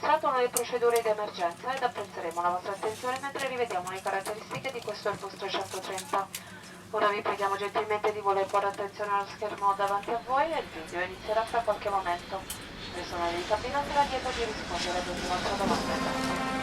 registrato nuove procedure di emergenza ed apprezzeremo la vostra attenzione mentre rivediamo le caratteristiche di questo Airbus 330. Ora vi preghiamo gentilmente di voler porre attenzione allo schermo davanti a voi e il video inizierà fra qualche momento. Il personale di cabina sarà lieto di rispondere ad ogni vostra domanda.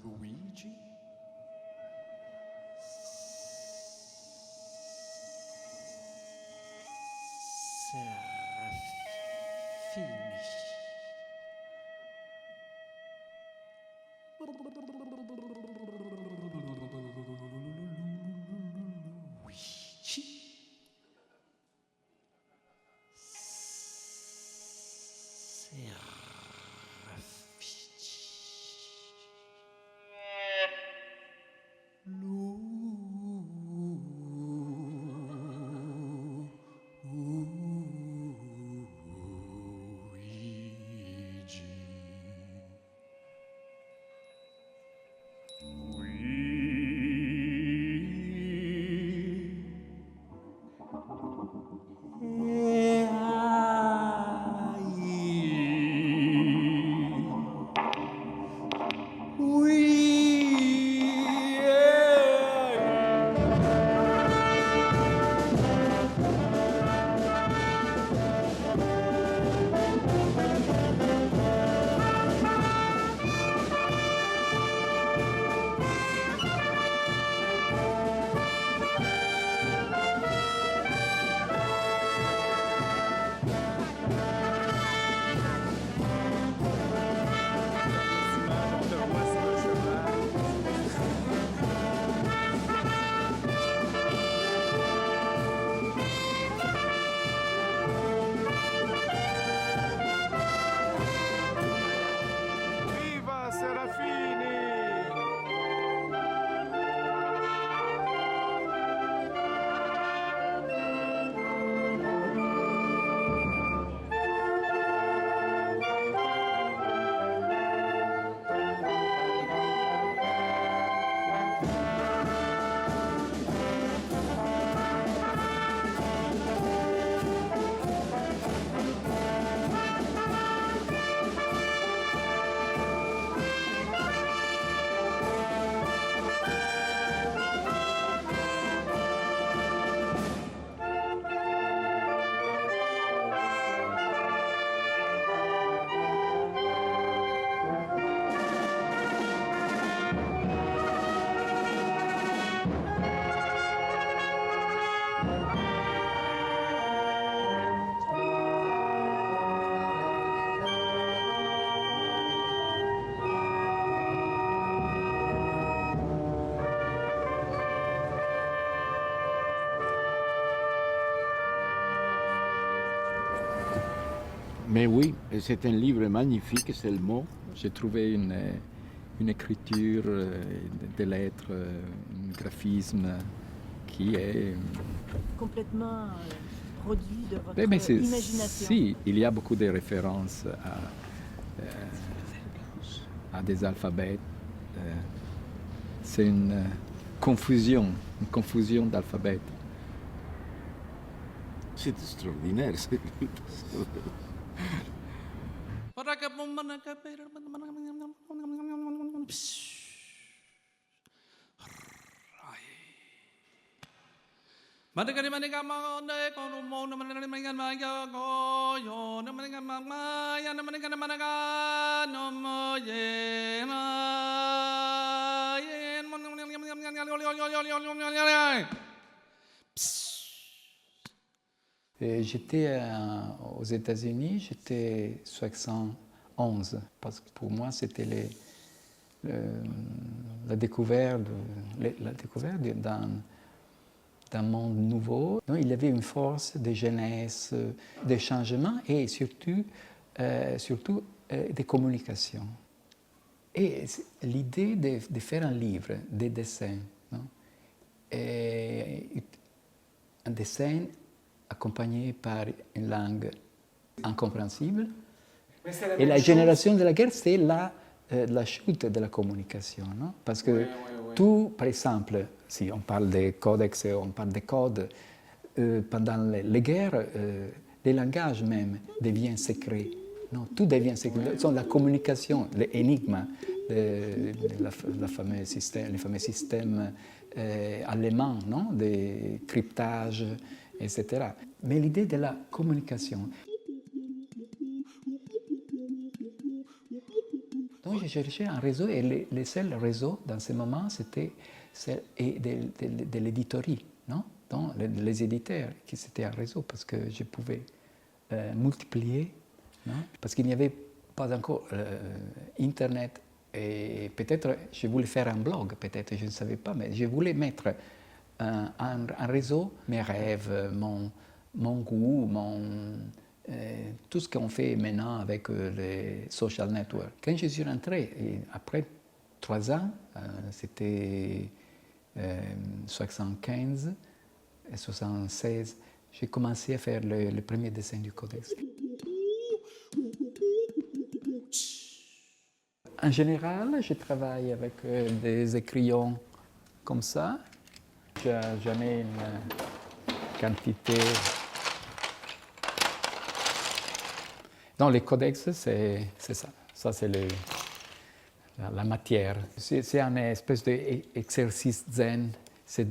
Luigi? Serafini. Luigi? Viva Serafini! Mais oui, et c'est un livre magnifique, c'est le mot. J'ai trouvé une écriture, des lettres, un graphisme qui est... Complètement produit de votre Mais imagination. si, il y a beaucoup de références à des alphabets. C'est une confusion d'alphabets. C'est extraordinaire. Et j'étais aux États-Unis, j'étais 71, parce que pour moi c'était la découverte d'un monde nouveau. Donc, il y avait une force de jeunesse, de changement et surtout des communications. Et l'idée de faire un livre, des dessins, non? Et un dessin accompagné par une langue incompréhensible. Et la génération de la guerre, c'est la chute de la communication, non? Parce que tout, par exemple, si on parle des codex, on parle des codes, pendant les guerres, les langages même deviennent secrets. Non, tout devient secret. La communication, l'énigme, les fameux systèmes allemands, non? Des cryptages, etc. Mais l'idée de la communication. Donc j'ai cherché un réseau et le seul réseau dans ce moment, c'était de l'éditorie, non? Donc les éditeurs, qui c'était un réseau parce que je pouvais multiplier, non? Parce qu'il n'y avait pas encore Internet et peut-être je voulais faire un blog, peut-être je ne savais pas, mais je voulais mettre un réseau, mes rêves, mon goût, tout ce qu'on fait maintenant avec les social networks. Quand je suis rentré, et après 3 ans, c'était 75 et 76, j'ai commencé à faire le premier dessin du codex. En général, je travaille avec des écrions comme ça. J'en ai une quantité. Donc les codex, c'est ça. Ça, c'est la matière. C'est un espèce d'exercice zen. Ça,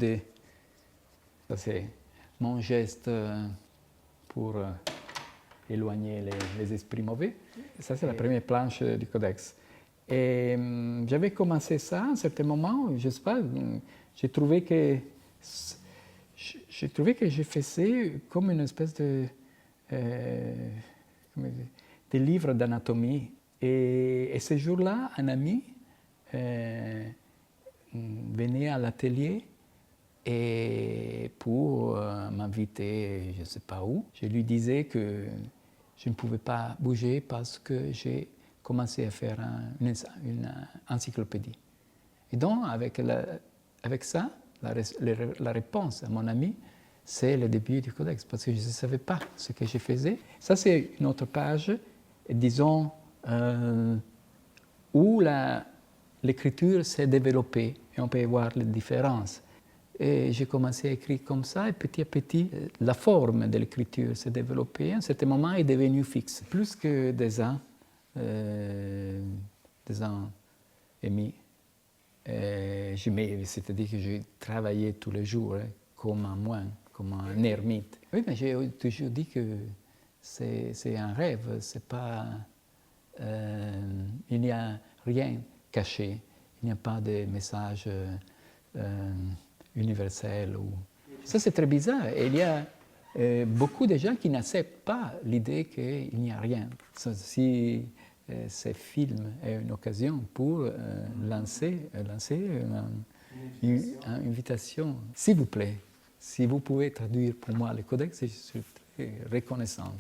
c'est mon geste pour éloigner les esprits mauvais. Ça, c'est la première planche du codex. Et j'avais commencé ça à un certain moment, je ne sais pas, j'ai trouvé que je faisais comme une espèce de livre d'anatomie. Et ce jour-là, un ami venait à l'atelier et pour m'inviter, je ne sais pas où, je lui disais que je ne pouvais pas bouger parce que j'ai commencé à faire une encyclopédie. Et donc, avec ça, la réponse à mon ami, c'est le début du codex, parce que je ne savais pas ce que je faisais. Ça, c'est une autre page, disons, où l'écriture s'est développée, et on peut y voir les différences. Et j'ai commencé à écrire comme ça, et petit à petit, la forme de l'écriture s'est développée. À un certain moment, elle est devenue fixe. Plus que des ans et demi. C'est-à-dire que je travaillais tous les jours comme un moine, comme un ermite. Oui, mais j'ai toujours dit que c'est un rêve, c'est pas... il n'y a rien caché, il n'y a pas de message universel. Ça, c'est très bizarre. Et il y a beaucoup de gens qui n'acceptent pas l'idée qu'il n'y a rien. Si ce film est une occasion pour lancer une invitation, s'il vous plaît, si vous pouvez traduire pour moi le codex, je suis très reconnaissante.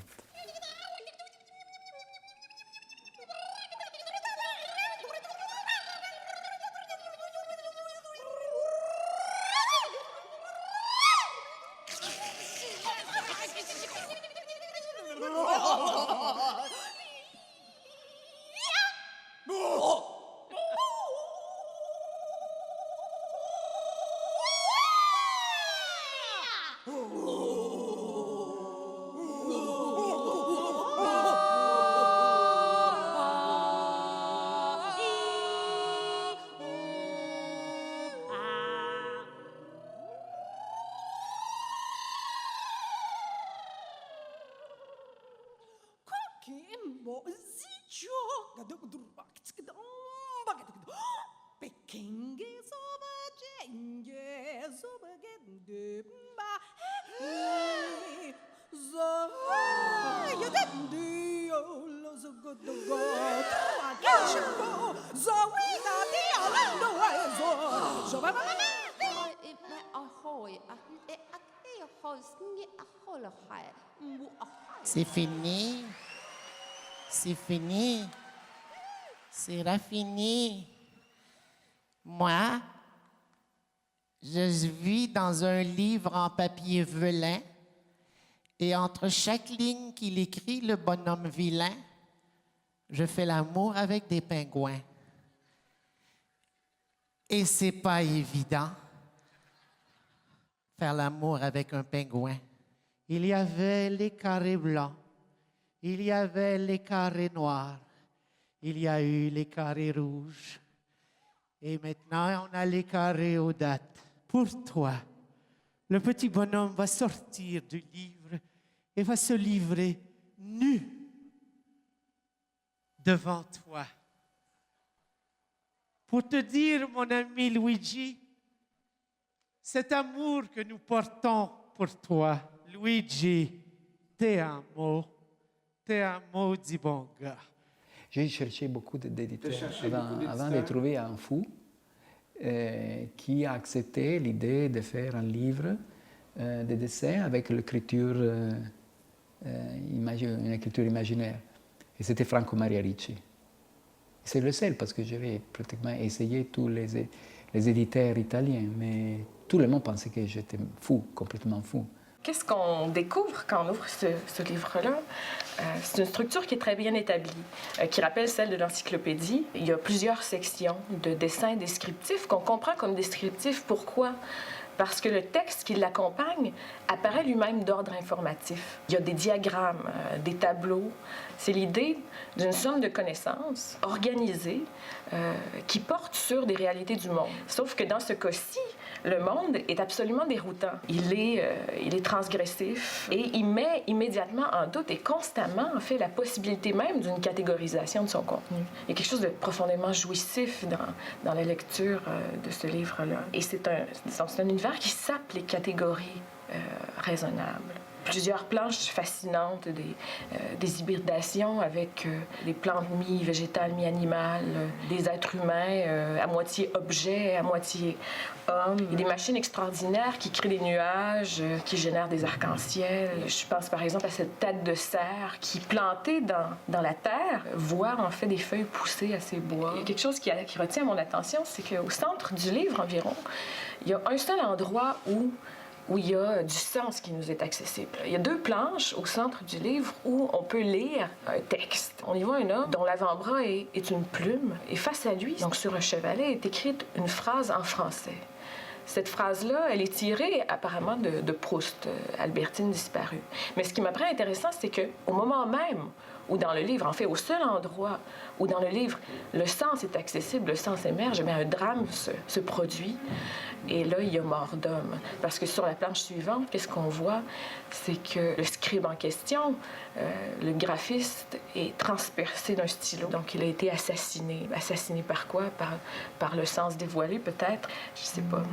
C'est fini. C'est fini. C'est fini. Moi, je vis dans un livre en papier velin et entre chaque ligne qu'il écrit, le bonhomme vilain, je fais l'amour avec des pingouins. Et c'est pas évident, faire l'amour avec un pingouin. Il y avait les carrés blancs, il y avait les carrés noirs, il y a eu les carrés rouges. Et maintenant, on a les carrés aux dates. Pour toi, le petit bonhomme va sortir du livre et va se livrer nu devant toi. Pour te dire, mon ami Luigi, cet amour que nous portons pour toi, Luigi, t'es un mot du bon gars. J'ai cherché beaucoup d'éditeurs avant de trouver un fou qui a accepté l'idée de faire un livre de dessin avec l'écriture, une écriture imaginaire. Et c'était Franco Maria Ricci. C'est le seul parce que j'avais pratiquement essayé tous les éditeurs italiens, mais tout le monde pensait que j'étais fou, complètement fou. Qu'est-ce qu'on découvre quand on ouvre ce livre-là? C'est une structure qui est très bien établie, qui rappelle celle de l'encyclopédie. Il y a plusieurs sections de dessins descriptifs qu'on comprend comme descriptifs. Pourquoi? Parce que le texte qui l'accompagne apparaît lui-même d'ordre informatif. Il y a des diagrammes, des tableaux. C'est l'idée d'une somme de connaissances organisées qui portent sur des réalités du monde. Sauf que dans ce cas-ci, le monde est absolument déroutant. Il est transgressif et il met immédiatement en doute et constamment en fait la possibilité même d'une catégorisation de son contenu. Il y a quelque chose de profondément jouissif dans la lecture de ce livre-là. Et c'est un univers qui sape les catégories raisonnables. Plusieurs planches fascinantes, des hybridations avec des plantes mi-végétales, mi-animales, des êtres humains à moitié objets, à moitié hommes, et des machines extraordinaires qui créent des nuages, qui génèrent des arcs-en-ciel. Je pense par exemple à cette tête de cerf qui, plantée dans la terre, voit en fait des feuilles pousser à ses bois. Il y a quelque chose qui retient mon attention, c'est qu'au centre du livre environ, il y a un seul endroit où il y a du sens qui nous est accessible. Il y a 2 planches au centre du livre où on peut lire un texte. On y voit un homme dont l'avant-bras est une plume et face à lui, donc sur un chevalet, est écrite une phrase en français. Cette phrase-là, elle est tirée apparemment de Proust, Albertine disparue. Mais ce qui m'apparaît intéressant, c'est qu'au moment même où dans le livre, en fait, au seul endroit où dans le livre, le sens est accessible, le sens émerge, mais un drame se produit. Et là, il y a mort d'homme. Parce que sur la planche suivante, qu'est-ce qu'on voit? C'est que le scribe en question, le graphiste, est transpercé d'un stylo. Donc, il a été assassiné. Assassiné par quoi? Par le sens dévoilé, peut-être? Je sais pas.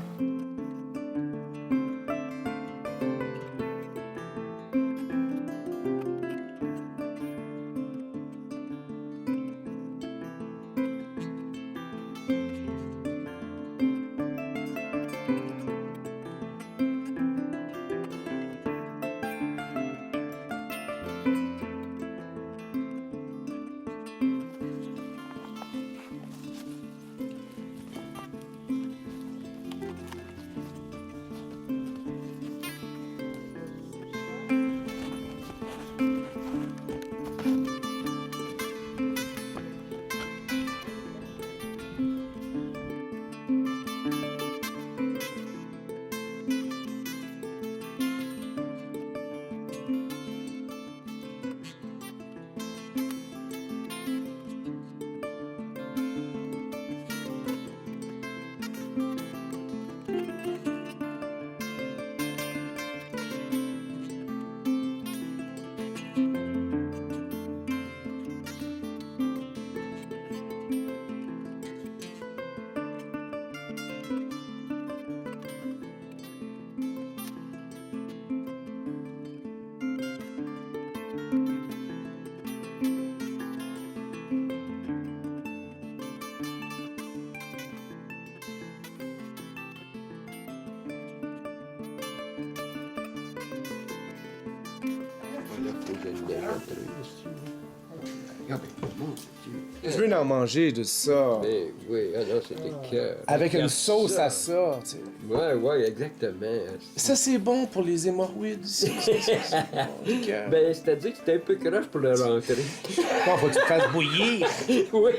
poser une déchetterie ici. Regardez, mon Dieu. Tu veux en manger de ça? Mais oui, alors c'était cœur. Avec une sauce à ça, tu sais. Ouais, exactement. Ça, c'est bon pour les hémorroïdes. C'est bon, du cœur. Ben, c'est-à-dire que c'était un peu croche pour le rentrer. Bon, faut que tu te fasses bouillir. Oui.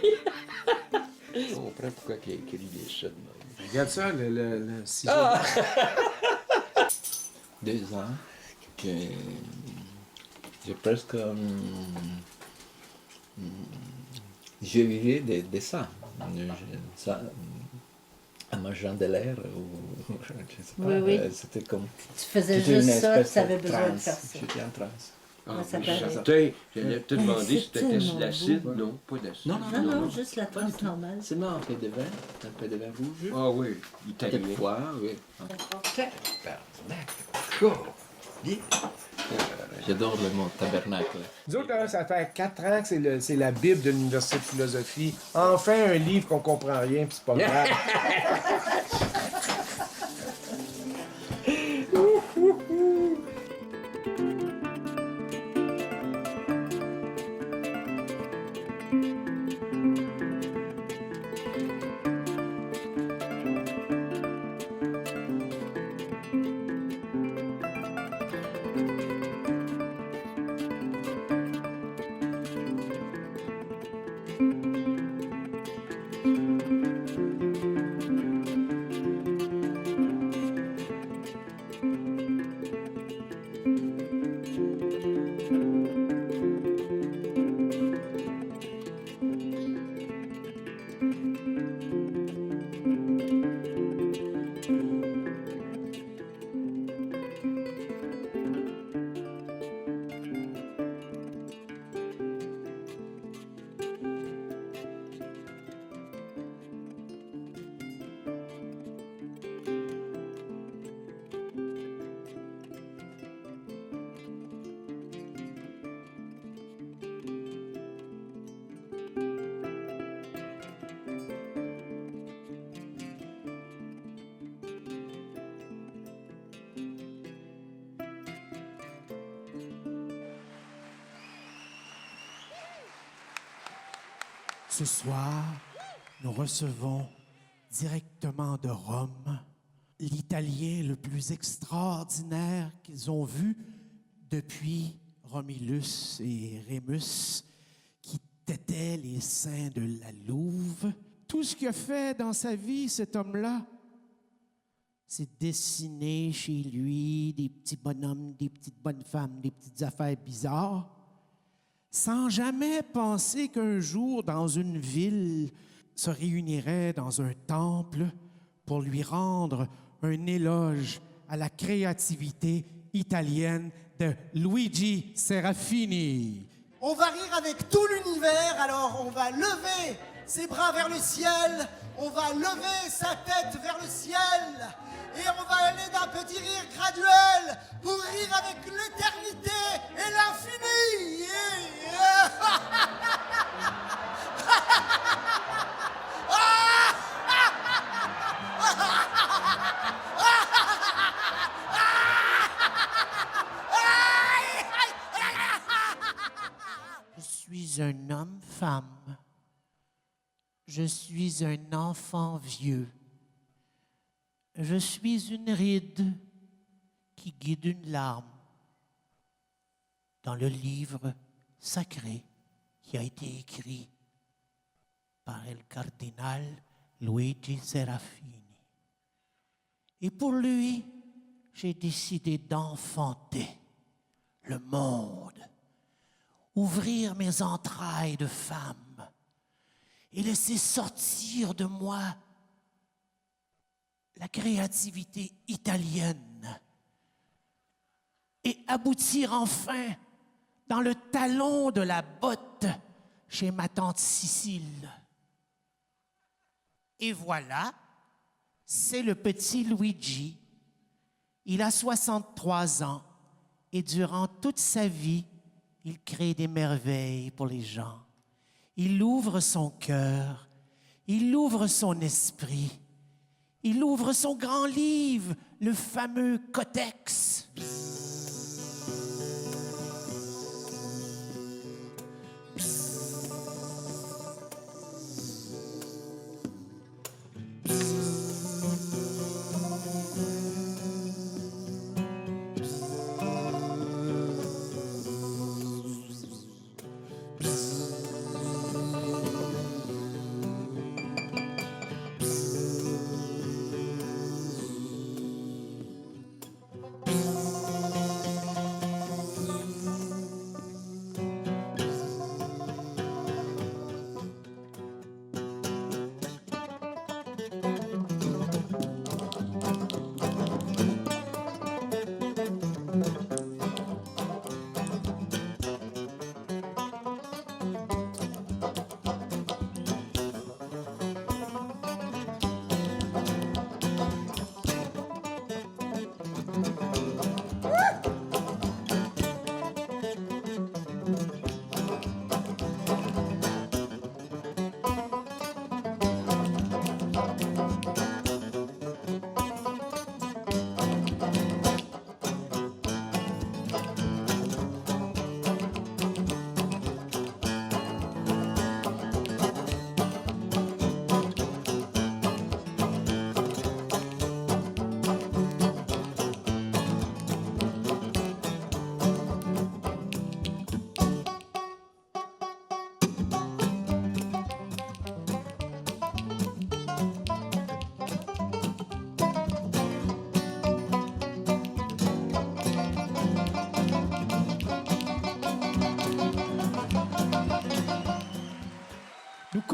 Je comprends pourquoi il a écrit des choses de même. Regarde ça, le ciseau. 2 ans que j'ai presque je vivais de ça. Ça, en mangeant de l'air ou je sais pas. Oui, oui. C'était comme Tu faisais c'était une juste ça, espèce tu avais de besoin de transe. faire ça. J'étais en transe. Comment ça paraît? J'allais te demander si c'est t'étais sur tellement l'acide. beau. Non, pas d'acide. Non, juste la transe normale. Seulement un peu de vin rouge. Ah oui, italien. Quelquefois, oui. Chaud. J'adore le mot tabernacle. Nous autres, là, ça fait 4 ans que c'est la Bible de l'Université de philosophie. Enfin, un livre qu'on comprend rien, puis c'est pas grave. Ce soir, nous recevons directement de Rome l'Italien le plus extraordinaire qu'ils ont vu depuis Romulus et Rémus, qui têtaient les seins de la louve. Tout ce qu'il a fait dans sa vie, cet homme-là, c'est dessiner chez lui des petits bonhommes, des petites bonnes femmes, des petites affaires bizarres, sans jamais penser qu'un jour, dans une ville, se réunirait dans un temple pour lui rendre un éloge à la créativité italienne de Luigi Serafini. On va rire avec tout l'univers, alors on va lever ses bras vers le ciel, on va lever sa tête vers le ciel, et on va aller d'un petit rire graduel pour rire avec l'éternité et l'infini. Je suis un homme-femme. Je suis un enfant vieux. Je suis une ride qui guide une larme dans le livre sacré qui a été écrit par le cardinal Luigi Serafini. Et pour lui, j'ai décidé d'enfanter le monde, ouvrir mes entrailles de femme et laisser sortir de moi la créativité italienne et aboutir enfin dans le talon de la botte chez ma tante Cécile. Et voilà, c'est le petit Luigi. Il a 63 ans et durant toute sa vie, il crée des merveilles pour les gens. Il ouvre son cœur, il ouvre son esprit, il ouvre son grand livre, le fameux Codex.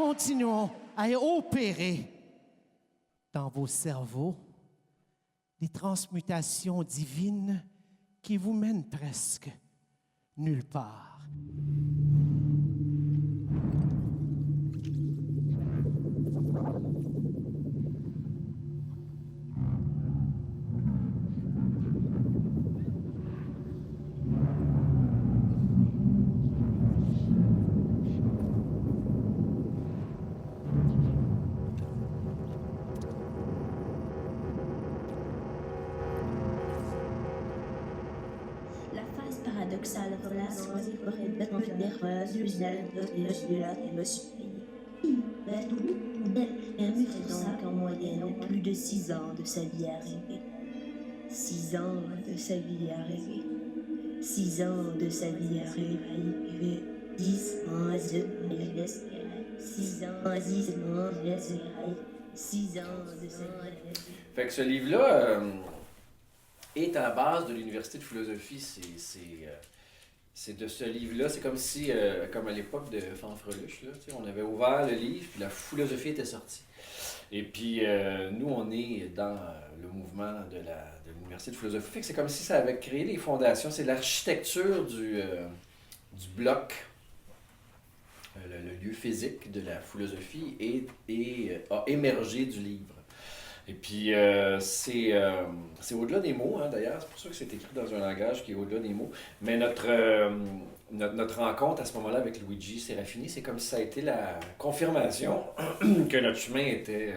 continuons à opérer dans vos cerveaux des transmutations divines qui vous mènent presque nulle part. La phase paradoxale relation donc en moyenne plus de 6 ans de sa vie à rêver. 6 ans de sa vie à rêver. 6 ans de sa vie à rêver. 10 ans, 6 ans, 10 ans, 6 ans de sa vie à rêver. Fait que ce livre-là est à la base de l'Université de philosophie. C'est de ce livre-là, c'est comme si, comme à l'époque de Fanfreluche, là, on avait ouvert le livre, puis la philosophie était sortie. Et puis, nous, on est dans le mouvement de l'Université de philosophie. Fait que c'est comme si ça avait créé les fondations. C'est l'architecture du bloc, le lieu physique de la philosophie, a émergé du livre. Et puis, c'est au-delà des mots, hein, d'ailleurs. C'est pour ça que c'est écrit dans un langage qui est au-delà des mots. Mais notre rencontre à ce moment-là avec Luigi Serafini, c'est comme si ça a été la confirmation que notre chemin était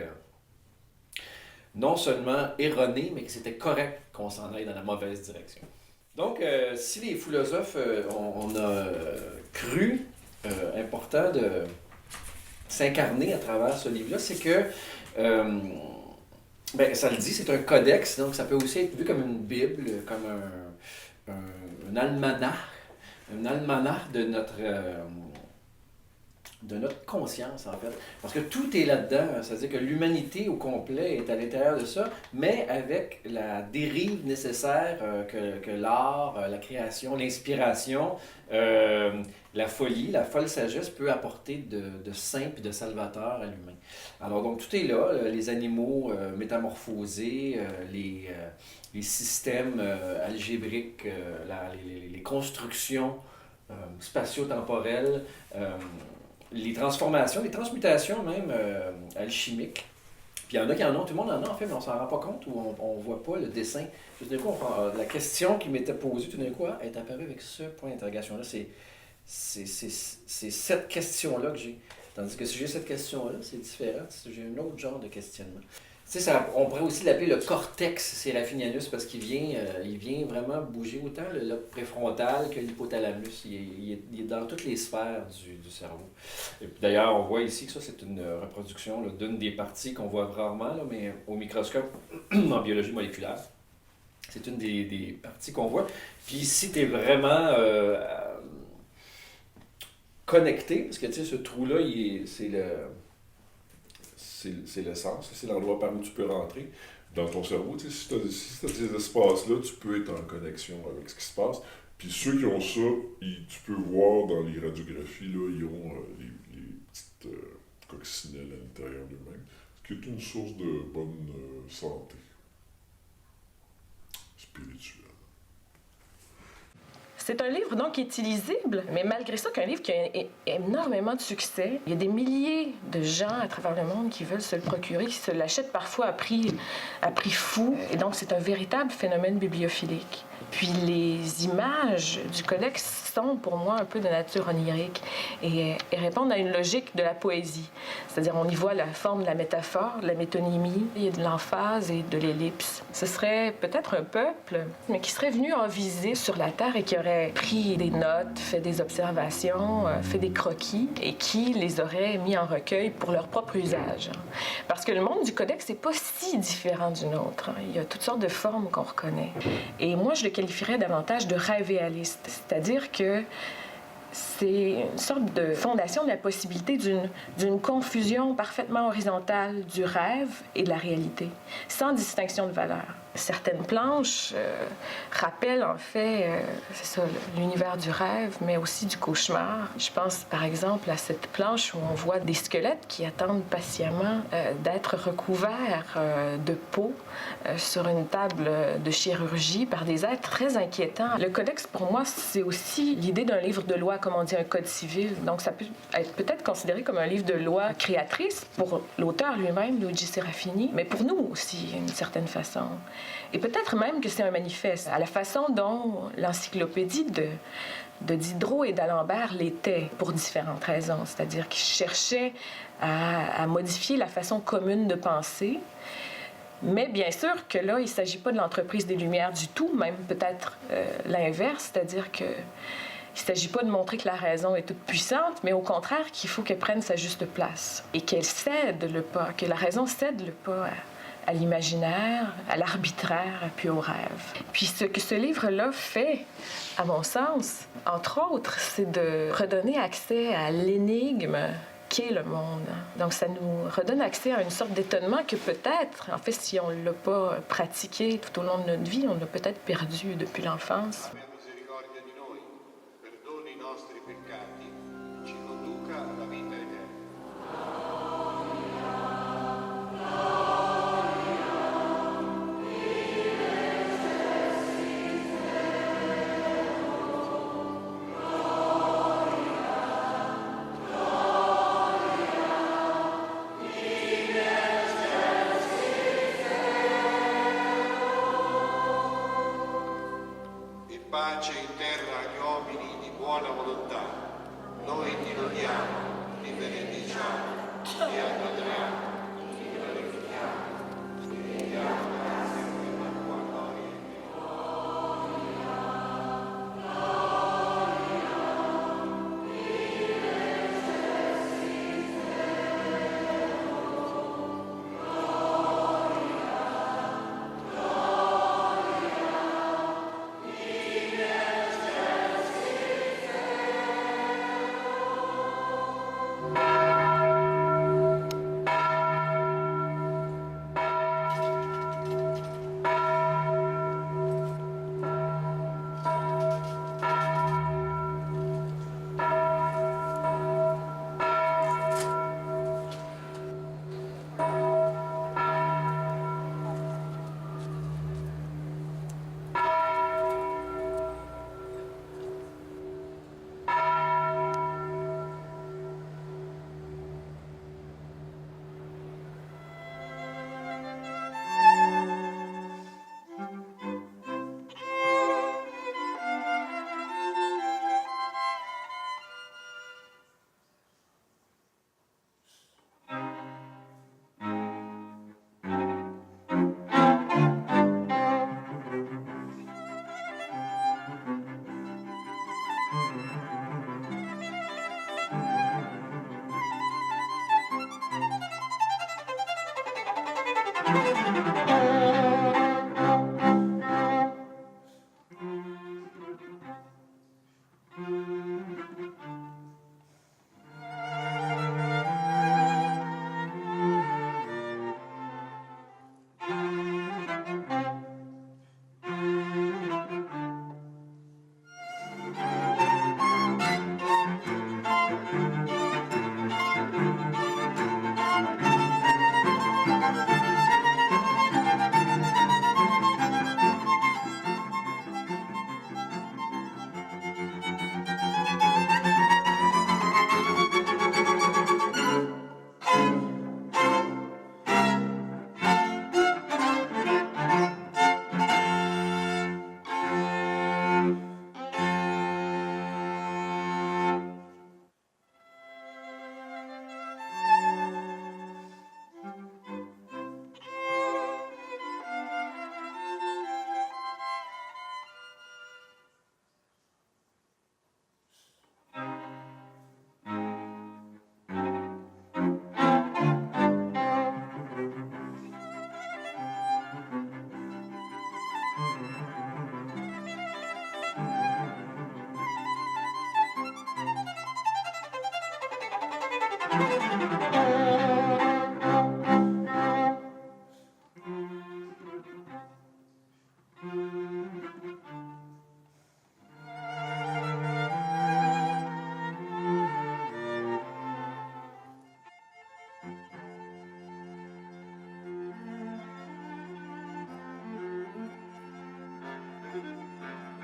non seulement erroné, mais que c'était correct qu'on s'en aille dans la mauvaise direction. Donc, si les philosophes, on a cru important de s'incarner à travers ce livre-là, c'est que... ça le dit, c'est un codex, donc ça peut aussi être vu comme une Bible, comme un almanach de notre conscience, en fait. Parce que tout est là-dedans, c'est-à-dire que l'humanité au complet est à l'intérieur de ça, mais avec la dérive nécessaire que l'art, la création, l'inspiration, la folie, la folle sagesse peut apporter de saint et de salvateur à l'humain. Alors donc tout est là, les animaux métamorphosés, les systèmes algébriques, les constructions spatio-temporelles, les transformations, les transmutations même alchimiques. Puis il y en a qui en ont, tout le monde en a en fait, mais on s'en rend pas compte ou on voit pas le dessin. Tout d'un coup, la question qui m'était posée tout d'un coup est apparue avec ce point d'interrogation-là. C'est cette question-là que j'ai. Tandis que si j'ai cette question-là, c'est différent. J'ai un autre genre de questionnement. Tu sais, on pourrait aussi l'appeler le cortex seraphinianus parce qu'il vient vraiment bouger autant le lobe préfrontal que l'hypothalamus. Il est dans toutes les sphères du cerveau. Et puis d'ailleurs, on voit ici que ça, c'est une reproduction là, d'une des parties qu'on voit rarement, là, mais au microscope en biologie moléculaire. C'est une des parties qu'on voit. Puis ici, tu es vraiment connecté, parce que tu sais, ce trou-là, c'est l'essence, c'est l'endroit par où tu peux rentrer dans ton cerveau. Tu sais, si tu as ces espaces-là, tu peux être en connexion avec ce qui se passe. Puis ceux qui ont ça, tu peux voir dans les radiographies, là, ils ont les petites coccinelles à l'intérieur d'eux-mêmes, ce qui est une source de bonne santé spirituelle. C'est un livre donc qui est illisible, mais malgré ça, qu'un livre qui a énormément de succès. Il y a des milliers de gens à travers le monde qui veulent se le procurer, qui se l'achètent parfois à prix fou. Et donc, c'est un véritable phénomène bibliophilique. Puis les images du codex sont pour moi un peu de nature onirique et répondent à une logique de la poésie. C'est-à-dire on y voit la forme de la métaphore, de la métonymie, il y a de l'emphase et de l'ellipse. Ce serait peut-être un peuple, mais qui serait venu en visite sur la Terre et qui aurait pris des notes, fait des observations, fait des croquis et qui les aurait mis en recueil pour leur propre usage. Parce que le monde du codex n'est pas si différent du nôtre. Il y a toutes sortes de formes qu'on reconnaît. Et moi, je le qualifierais davantage de rêvéaliste, c'est-à-dire que c'est une sorte de fondation de la possibilité d'une confusion parfaitement horizontale du rêve et de la réalité, sans distinction de valeur. Certaines planches rappellent en fait, c'est ça, l'univers du rêve, mais aussi du cauchemar. Je pense par exemple à cette planche où on voit des squelettes qui attendent patiemment d'être recouverts de peau sur une table de chirurgie par des êtres très inquiétants. Le codex, pour moi, c'est aussi l'idée d'un livre de loi, comme on dit, un code civil. Donc ça peut être peut-être considéré comme un livre de loi créatrice pour l'auteur lui-même, Luigi Serafini, mais pour nous aussi, d'une certaine façon. Et peut-être même que c'est un manifeste, à la façon dont l'encyclopédie de Diderot et d'Alembert l'était, pour différentes raisons. C'est-à-dire qu'ils cherchaient à modifier la façon commune de penser. Mais bien sûr que là, il ne s'agit pas de l'entreprise des Lumières du tout, même peut-être l'inverse, c'est-à-dire que il ne s'agit pas de montrer que la raison est toute puissante, mais au contraire qu'il faut qu'elle prenne sa juste place et qu'elle cède le pas, que la raison cède le pas à l'imaginaire, à l'arbitraire, puis au rêve. Puis ce que ce livre-là fait, à mon sens, entre autres, c'est de redonner accès à l'énigme qu'est le monde. Donc ça nous redonne accès à une sorte d'étonnement que peut-être, en fait, si on ne l'a pas pratiqué tout au long de notre vie, on l'a peut-être perdu depuis l'enfance. Pace in terra agli uomini di buona volontà. Noi ti lodiamo, ti benediciamo, ti adoriamo, ti glorifichiamo, ti diamo grazie per la tua gloria.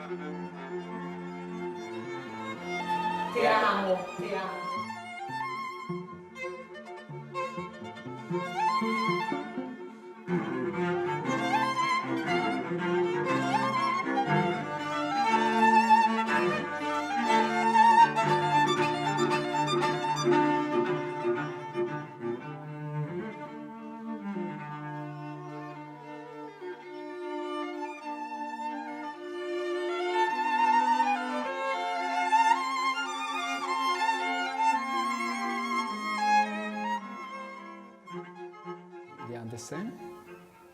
Ti amo, ti amo. Il y a un dessin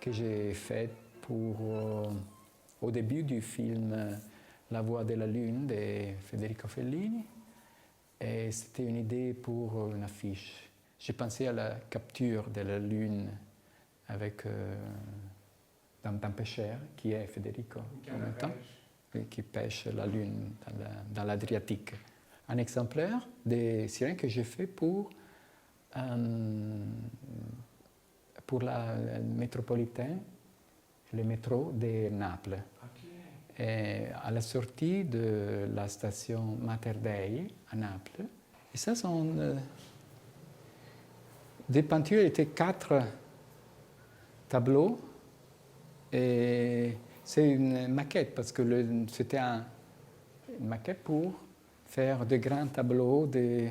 que j'ai fait pour, au début du film La Voix de la Lune de Federico Fellini. Et c'était une idée pour une affiche. J'ai pensé à la capture de la Lune avec d'un pêcheur qui est Federico en même temps, qui pêche la Lune dans l'Adriatique. Un exemplaire des sirènes que j'ai fait pour le métropolitain, le métro de Naples. Et à la sortie de la station Mater Dei à Naples. Et ça sont des peintures, étaient 4 tableaux. Et c'est une maquette parce que c'était une maquette pour faire de grands tableaux de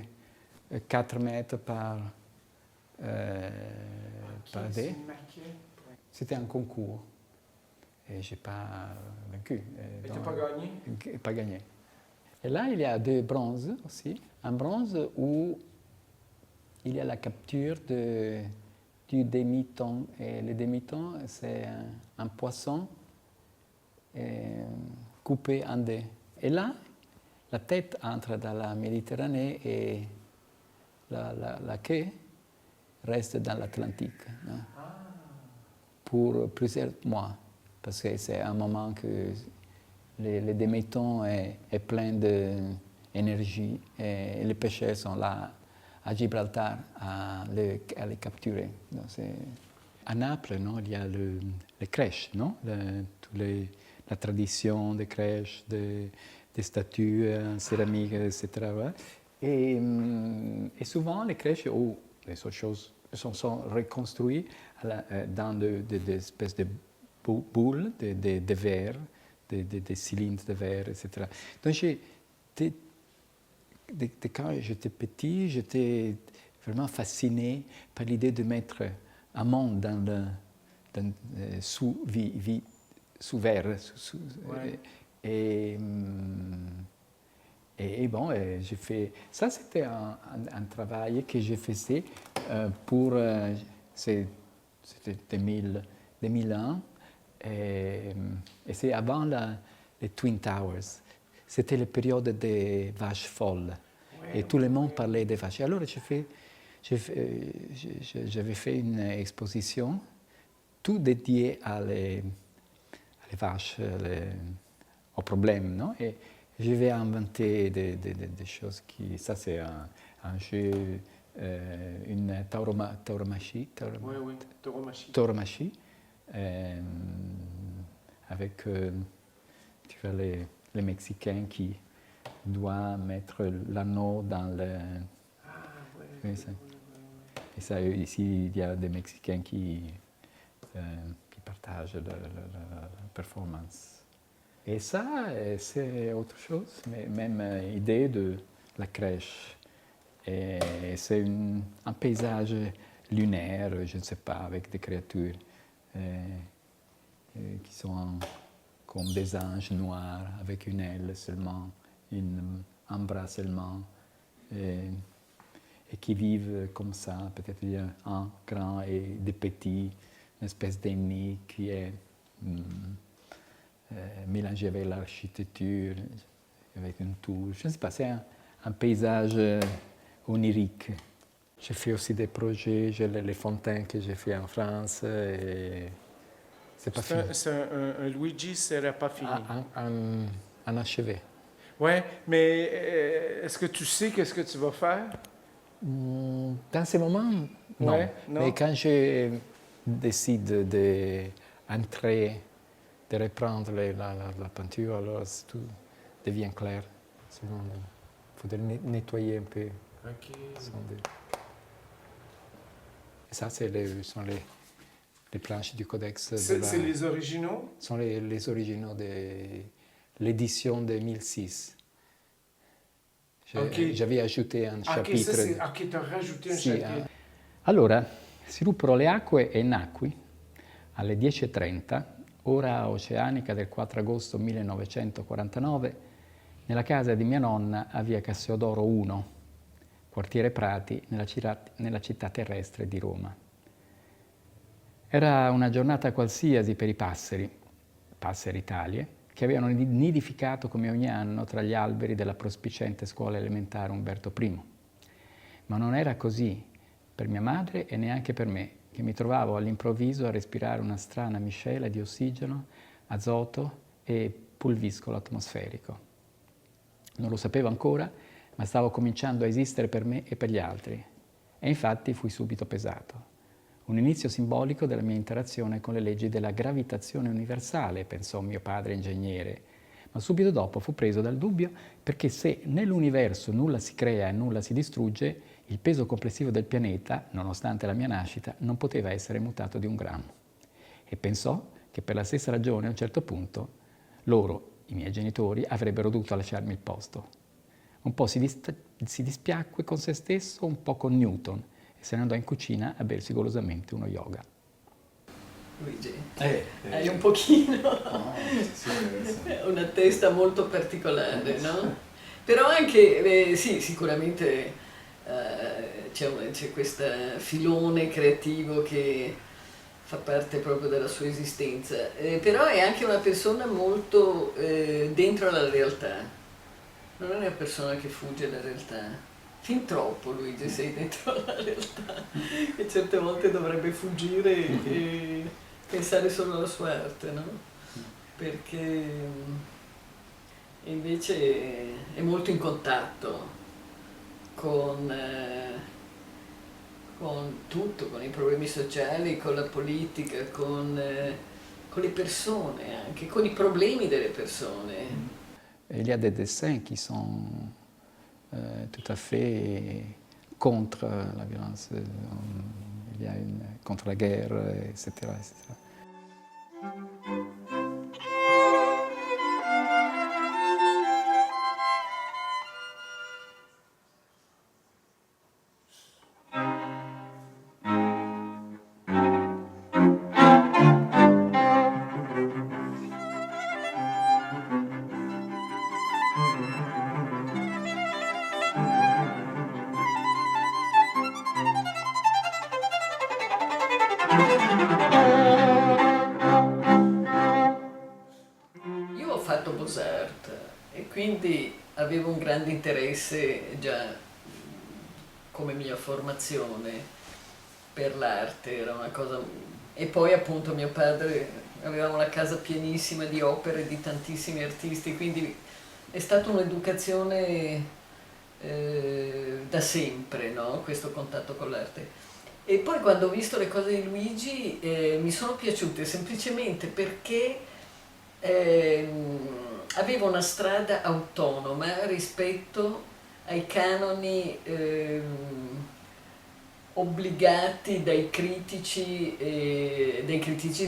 4 mètres par dé. C'était un concours. Et je n'ai pas vaincu. Et tu n'as pas gagné? Pas gagné. Et là, il y a 2 bronzes aussi. Un bronze où il y a la capture du demi-thon. Et le demi-thon, c'est un poisson coupé en deux. Et là, la tête entre dans la Méditerranée et la queue reste dans l'Atlantique. Non? Pour plusieurs mois. Parce que c'est un moment que le demi-thon est plein d'énergie et les pêcheurs sont là à Gibraltar à les capturer. Donc à Naples, non, il y a les crèches, non? La tradition des crèches, des statues en céramique, etc. Et souvent, les crèches ou les autres choses sont reconstruites dans des espèces de boules de verre, des cylindres de verre, etc. Donc, quand j'étais petit, j'étais vraiment fasciné par l'idée de mettre un monde sous verre. Ouais. Et bon, j'ai fait... Ça, c'était un travail que je faisais pour... c'était 2001. Et c'est avant les Twin Towers. C'était la période des vaches folles. Ouais, et tout le monde parlait des vaches. Alors, j'avais fait une exposition tout dédiée à les vaches, aux problèmes. Non? Et je vais inventer des choses qui... Ça, c'est un jeu, une tauromachie. Oui, tauromachie. Avec tu vois, les Mexicains qui doivent mettre l'anneau dans le... Oui, ça. Et ça, ici, il y a des Mexicains qui partagent la performance. Et ça, c'est autre chose, mais même idée de la crèche. Et c'est un paysage lunaire, je ne sais pas, avec des créatures qui sont comme des anges noirs, avec une aile seulement, un bras seulement, et qui vivent comme ça. Peut-être il y a un grand et des petits, une espèce d'ennemi qui est mélangé avec l'architecture, avec une tour. Je ne sais pas, c'est un paysage onirique. J'ai fait aussi des projets, j'ai les fontaines que j'ai fait en France. Et c'est pas fini. C'est un Luigi, c'est pas fini. Un achevé. Oui, mais est-ce que tu sais qu'est-ce que tu vas faire? Dans ces moments, non. Ouais, non. Mais quand je décide d'entrer de reprendre la peinture, alors tout devient clair. Il faudrait nettoyer un peu. OK. Et ça, sont les planches du codex. C'est les originaux? Ce sont les originaux de l'édition de 2006. J'avais ajouté un chapitre. Ok, tu as rajouté un chapitre. Allora, si ruppero le acque e nacqui alle 10:30, ora oceanica del 4 agosto 1949, nella casa di mia nonna a via Cassiodoro 1, quartiere Prati, nella città terrestre di Roma. Era una giornata qualsiasi per i passeri Italie, che avevano nidificato come ogni anno tra gli alberi della prospicente scuola elementare Umberto I. Ma non era così per mia madre e neanche per me, che mi trovavo all'improvviso a respirare una strana miscela di ossigeno, azoto e pulviscolo atmosferico. Non lo sapevo ancora, ma stavo cominciando a esistere per me e per gli altri. E infatti fui subito pesato. Un inizio simbolico della mia interazione con le leggi della gravitazione universale, pensò mio padre ingegnere, ma subito dopo fu preso dal dubbio perché se nell'universo nulla si crea e nulla si distrugge, il peso complessivo del pianeta, nonostante la mia nascita, non poteva essere mutato di un grammo. E pensò che per la stessa ragione a un certo punto loro, i miei genitori, avrebbero dovuto lasciarmi il posto. Un po' si dispiacque con se stesso, un po' con Newton, e se ne andò in cucina a bersi golosamente uno yoga. Luigi, hai un pochino una testa molto particolare, no? Però anche, sì, sicuramente c'è questo filone creativo che fa parte proprio della sua esistenza, però è anche una persona molto dentro la realtà, non è una persona che fugge dalla realtà. Fin troppo, Luigi, sei dentro la realtà e certe volte dovrebbe fuggire e pensare solo alla sua arte, no? Perché invece è molto in contatto con tutto, con i problemi sociali, con la politica, con le persone anche, con i problemi delle persone. Il y a des dessins qui sont tout à fait contre la violence, il y a contre la guerre, etc. etc. Io ho fatto Beaux-Arts e quindi avevo un grande interesse già come mia formazione per l'arte, era una cosa. E poi appunto mio padre, avevamo la casa pienissima di opere di tantissimi artisti, quindi è stata un'educazione da sempre, no? Questo contatto con l'arte. E poi quando ho visto le cose di Luigi mi sono piaciute semplicemente perché aveva una strada autonoma rispetto ai canoni obbligati dai critici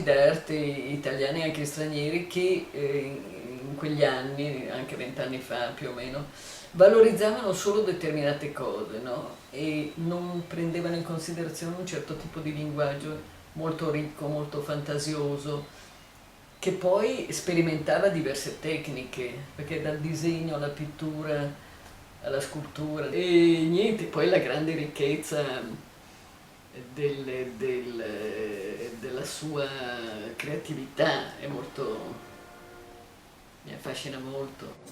d'arte italiani e anche stranieri che in quegli anni, anche 20 anni fa più o meno, valorizzavano solo determinate cose, no? E non prendevano in considerazione un certo tipo di linguaggio molto ricco, molto fantasioso, che poi sperimentava diverse tecniche, perché dal disegno alla pittura, alla scultura, e niente, poi la grande ricchezza della sua creatività è molto, mi affascina molto.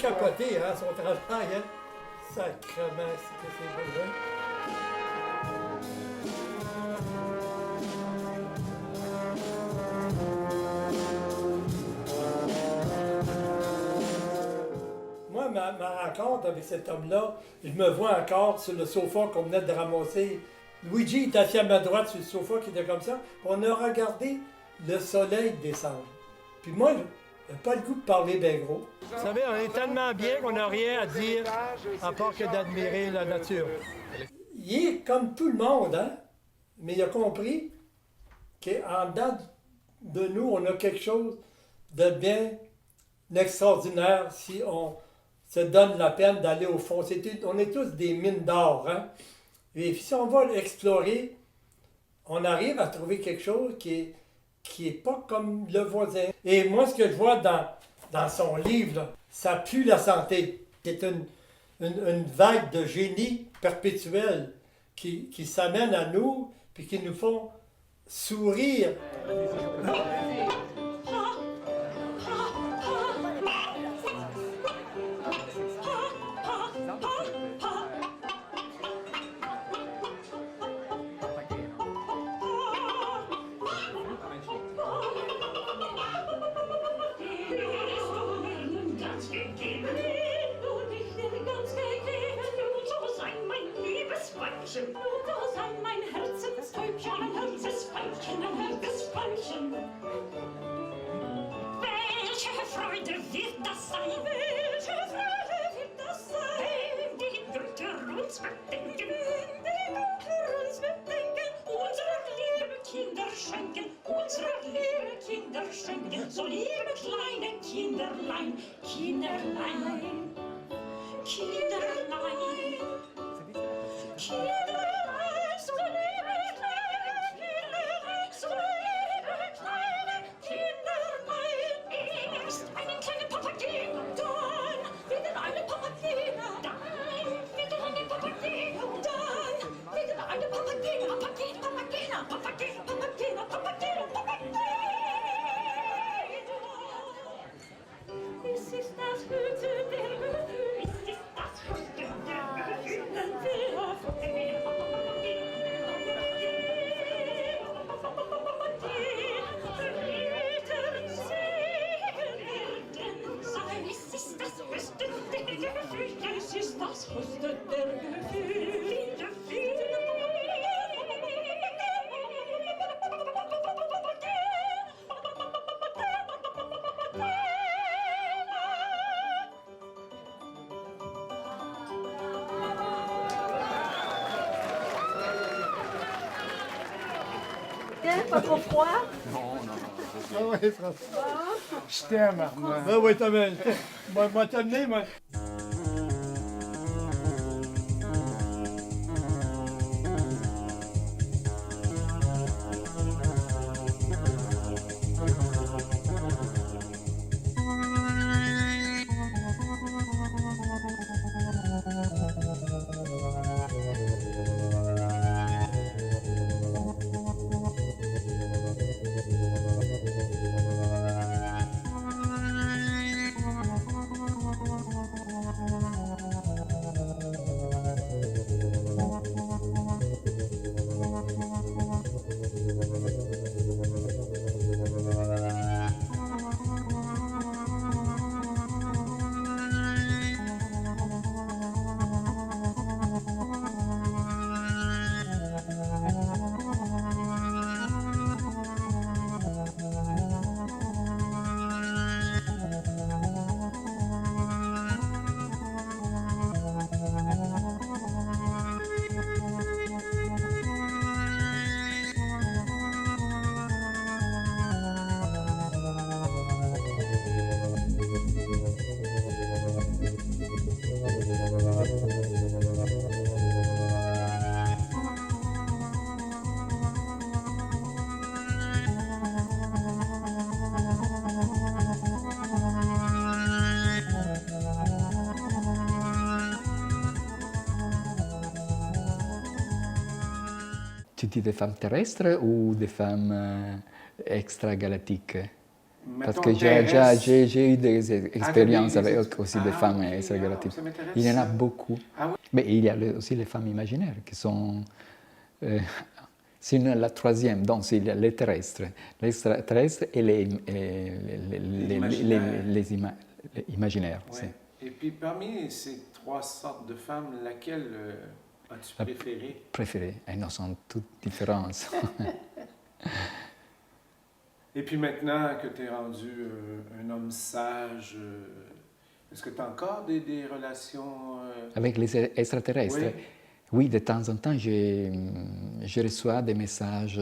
capoté, hein, son travail, hein. Sacrement, c'est que c'est beau, hein. Moi, ma rencontre avec cet homme-là, je me vois encore sur le sofa qu'on venait de ramasser. Luigi était assis à ma droite sur le sofa qui était comme ça. On a regardé le soleil descendre. Puis moi, j'ai pas le goût de parler bien gros. Vous savez, on est tellement bien qu'on n'a rien à dire à part que d'admirer la nature. Il est comme tout le monde, hein? Mais il a compris qu'en dedans de nous, on a quelque chose de bien extraordinaire si on se donne la peine d'aller au fond. On est tous des mines d'or, hein? Et si on va l'explorer, on arrive à trouver quelque chose qui est pas comme le voisin. Et moi, ce que je vois dans son livre, là, ça pue la santé. C'est une vague de génie perpétuel qui s'amène à nous puis qui nous font sourire. Welche Freude wird das sein? Welche Freude wird das sein? Die Götter uns bedenken, unserer liebe Kinder schenken, unserer liebe Kinder schenken, so liebe kleine Kinderlein, Kinderlein, Kinderlein, Kinderlein, so liebe kleine Kinderlein, so liebe kleine Kinderlein. Erst einen kleinen Papageno, dann wieder eine Papagena, dann wieder eine Papagena, dann wieder eine Papagena, Papagena, Papagena, Papagena, Papagena, Papagena, Papagena. Es ist das Hüte der Gefühle, es ist das Hüte der Gefühle, es ist das Hüte der Gefühle. Pas trop froid? Non. Ah oui, François. Je t'aime, Armand. Ah oui, t'as bien. Moi, t'amener, moi. Tu dis des femmes terrestres ou des femmes extragalactiques? Parce Mettons, que Thérèse. j'ai eu des expériences avec aussi des femmes ok, extragératives. ça m'intéresse, Il y en a ça. beaucoup. Ah oui? Mais il y a aussi les femmes imaginaires qui sont... c'est la troisième, donc il y a les terrestres. Les extraterrestres et les imaginaires. Ouais. C'est. Et puis parmi ces 3 sortes de femmes, laquelle as-tu La préférée? Préférées. Elles sont toutes différentes. Et puis maintenant que tu es rendu un homme sage, est-ce que tu as encore des relations... Avec les extraterrestres. Oui. Oui, de temps en temps, je reçois des messages.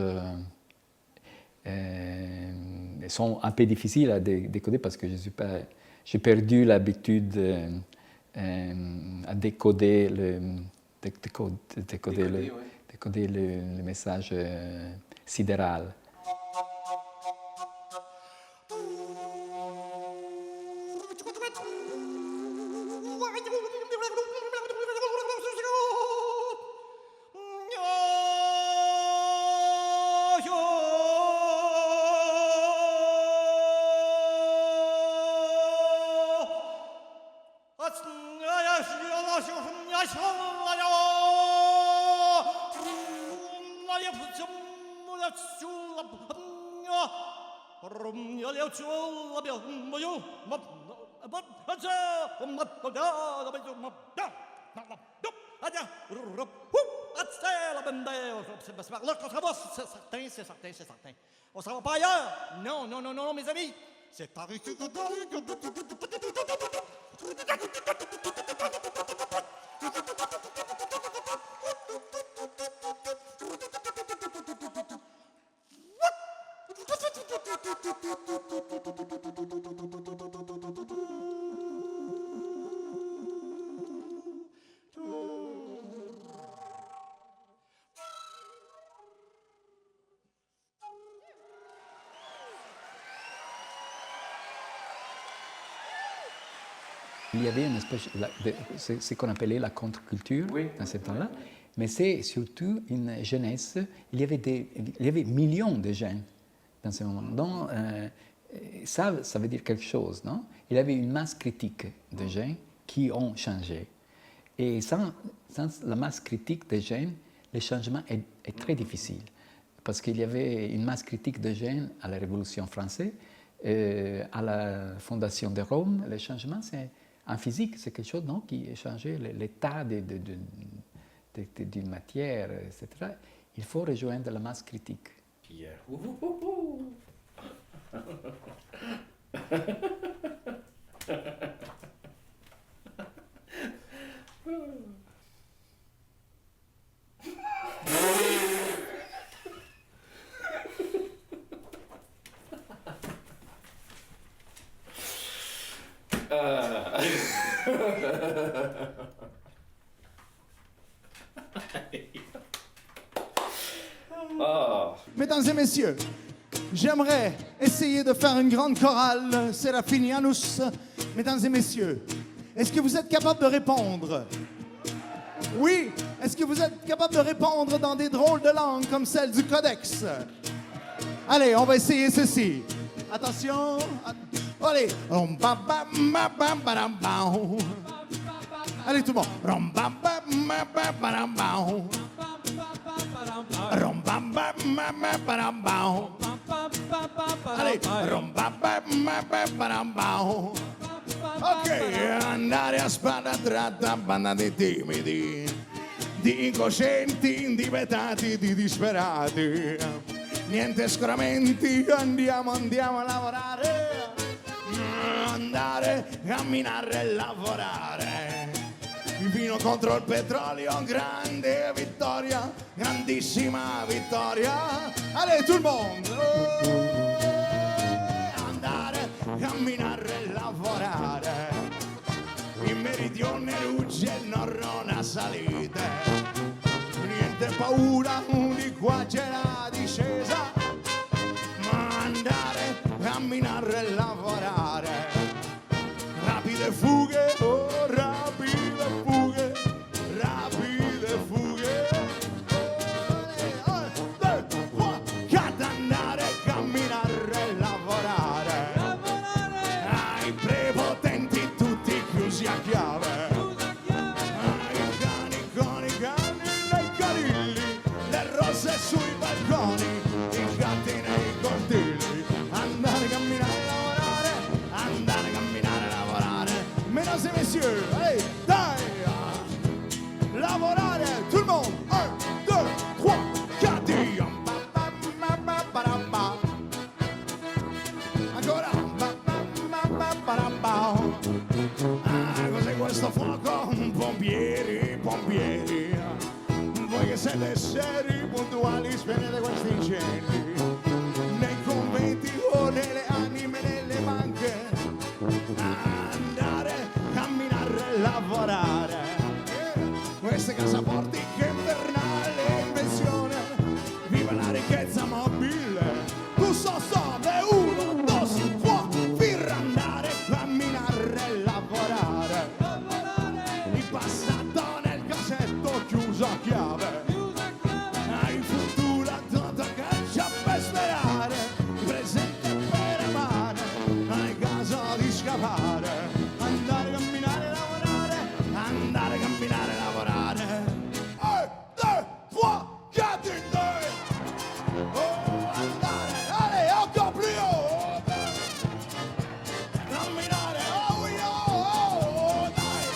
Ils sont un peu difficiles à décoder parce que j'ai perdu l'habitude à décoder le message sidéral. C'est certain. On s'en va pas ailleurs. Non, non, non, non, mes amis. C'est par ici. Il y avait une espèce ce qu'on appelait la contre-culture dans ce temps-là, mais c'est surtout une jeunesse. Il y avait millions de jeunes dans ce moment. Donc, ça veut dire quelque chose, non? Il y avait une masse critique de jeunes qui ont changé. Et sans la masse critique des jeunes, le changement est très difficile. Parce qu'il y avait une masse critique de jeunes à la Révolution française, à la fondation de Rome. Le changement, c'est... En physique, c'est quelque chose non, qui a changé l'état d'une matière, etc. Il faut rejoindre la masse critique. Puis, Mesdames et messieurs, j'aimerais essayer de faire une grande chorale Seraphinianus. Mesdames et messieurs, est-ce que vous êtes capables de répondre? Oui? Est-ce que vous êtes capables de répondre dans des drôles de langues comme celle du Codex? Allez, on va essayer ceci. Attention. Allez. Allez, tout le monde. Allez. Ok, andare a spada tratta, banda di timidi, di incoscienti, di petati, di disperati. Niente scoramenti, andiamo a lavorare, andare, camminare e lavorare. Vino contro il petrolio, grande vittoria, grandissima vittoria. Allez, tout le monde! Andare, camminare e lavorare. In meridione rugge il Norrona salite. Niente paura, di qua c'è la discesa. Ma andare, camminare e lavorare. Rapide fughe, oh, rapide fughe, rapide fughe. Ad andare, camminare e lavorare. siete seri, puntuali, spegnete questi incendi. Nei conventi o nelle anime, nelle banche. Andare, camminare, lavorare. Queste cassaforti che invernale invenzione. Viva la ricchezza mobile. Tu so, de uno, dos, può, per andare, camminare, lavorare. Il passato nel cassetto chiuso a chiave. Il futuro tanto che c'è per sperare. Il presente per amare. Non è caso di scappare. Andare, camminare, lavorare. Andare, camminare, lavorare. Può, che oh, andare, allez, encore plus haut. Camminare, oh, oh, dai.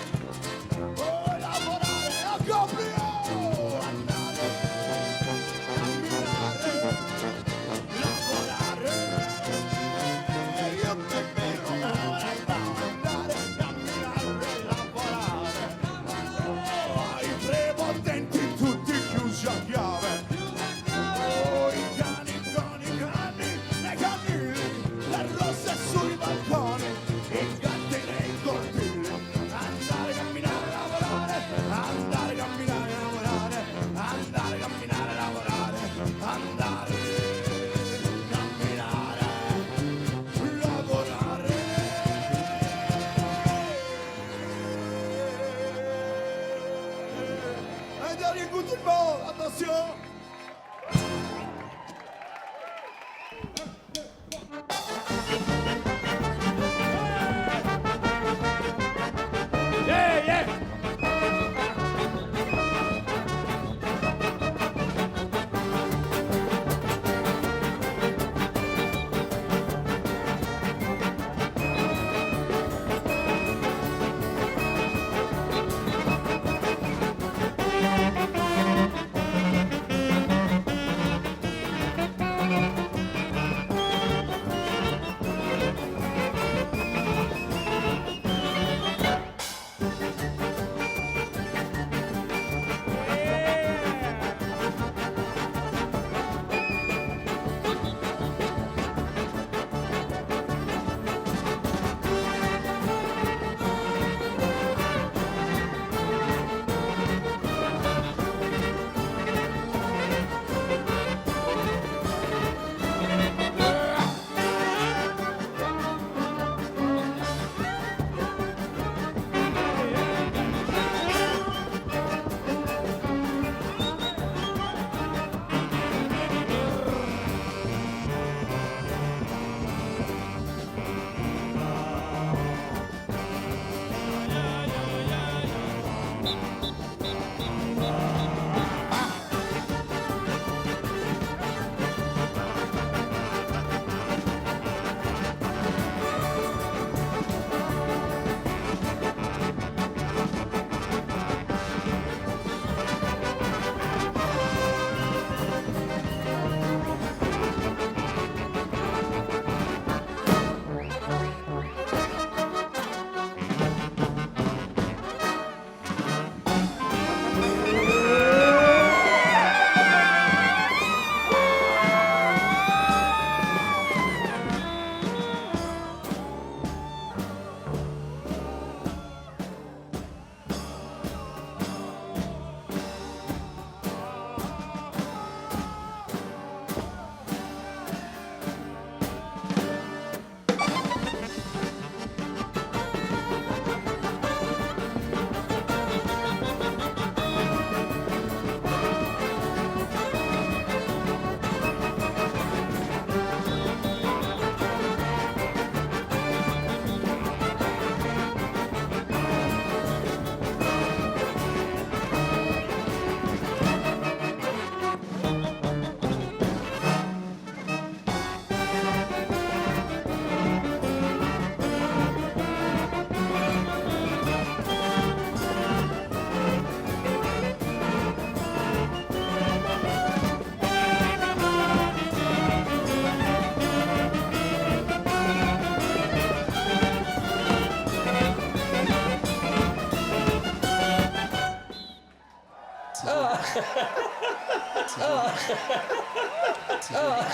Oh, lavorare, encore plus haut. Andare, camminare, lavorare. Io che vero, andare, camminare, lavorare. Oh, i prepotenti tutti chiusi a chiave. Sui balconi, i gatti nei cortili. Andare, camminare, lavorare. Andare, camminare, lavorare. Andare, camminare, lavorare. Andare, camminare, lavorare. Un dernier coup de bord, attention. Ah.